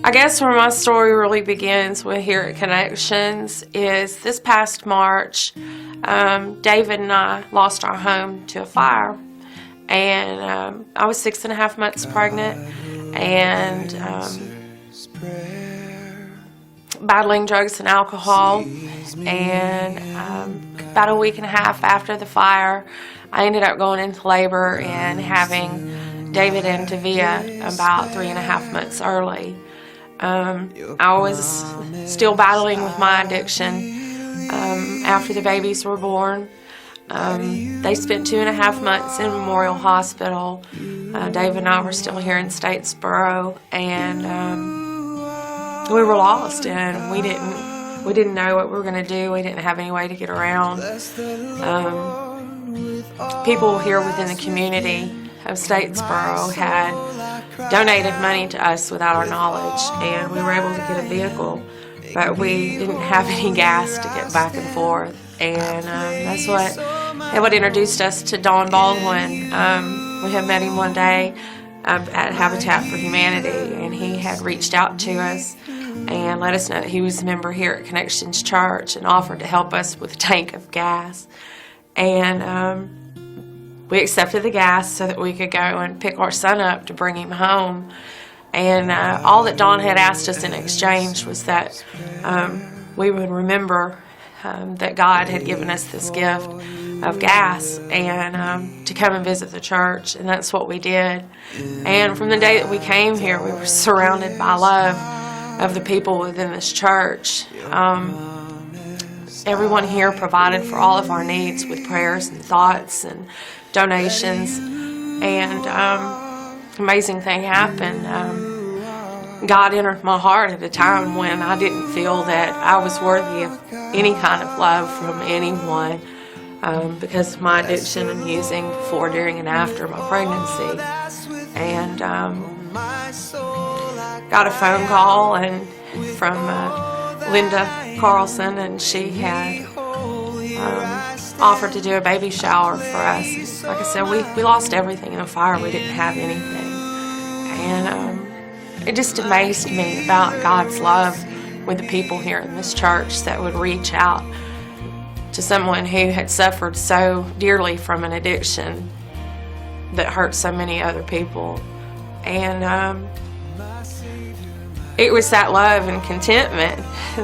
I guess where my story really begins with here at Connections is this past March, David and I lost our home to a fire. And I was 6.5 months pregnant and battling drugs and alcohol. And about a week and a half after the fire, I ended up going into labor and having David and Tavia about 3.5 months early. I was still battling with my addiction after the babies were born. They spent 2.5 months in Memorial Hospital. David and I were still here in Statesboro, and we were lost, and we didn't know what we were going to do. We didn't have any way to get around. People here within the community of Statesboro had donated money to us without our knowledge, and we were able to get a vehicle, but we didn't have any gas to get back and forth. And that's what introduced us to Don Baldwin. We had met him one day at Habitat for Humanity, and he had reached out to us and let us know that he was a member here at Connections Church and offered to help us with a tank of gas. And we accepted the gas so that we could go and pick our son up to bring him home. And all that Don had asked us in exchange was that we would remember that God had given us this gift of gas and to come and visit the church, and that's what we did. And from the day that we came here, we were surrounded by love of the people within this church. Everyone here provided for all of our needs with prayers and thoughts and donations, and amazing thing happened. God entered my heart at a time when I didn't feel that I was worthy of any kind of love from anyone because of my addiction and using before, during, and after my pregnancy. And got a phone call from Linda Carlson, and she had offered to do a baby shower for us. Like I said, we lost everything in the fire. We didn't have anything. And it just amazed me about God's love with the people here in this church that would reach out to someone who had suffered so dearly from an addiction that hurt so many other people. And it was that love and contentment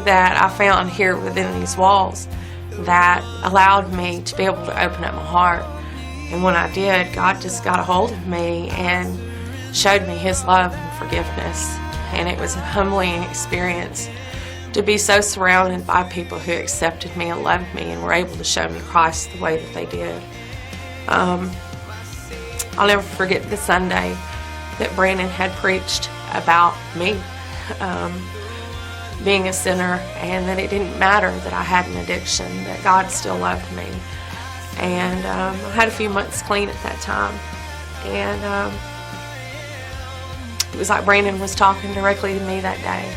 that I found here within these walls that allowed me to be able to open up my heart. And when I did, God just got a hold of me and showed me His love and forgiveness. And it was a humbling experience to be so surrounded by people who accepted me and loved me and were able to show me Christ the way that they did. I'll never forget the Sunday that Brandon had preached about me being a sinner, and that it didn't matter that I had an addiction, that God still loved me. And I had a few months clean at that time, and it was like Brandon was talking directly to me that day.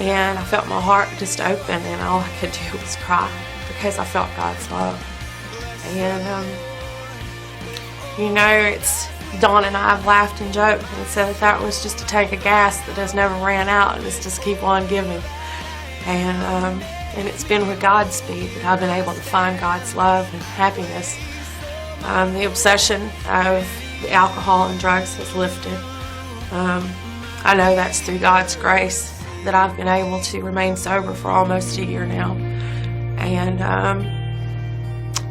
And I felt my heart just open, and all I could do was cry because I felt God's love. And it's Dawn and I have laughed and joked and said that was just a tank of gas that has never ran out, and it's just keep on giving. And it's been with Godspeed that I've been able to find God's love and happiness. The obsession of the alcohol and drugs has lifted. I know that's through God's grace that I've been able to remain sober for almost a year now. And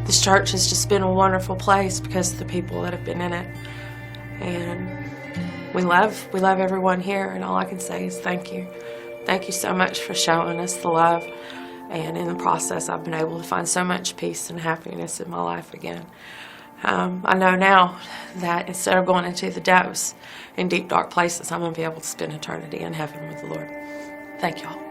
this church has just been a wonderful place because of the people that have been in it. And we love everyone here, and all I can say is thank you. Thank you so much for showing us the love. And in the process, I've been able to find so much peace and happiness in my life again. I know now that instead of going into the depths in deep, dark places, I'm going to be able to spend eternity in heaven with the Lord. Thank y'all.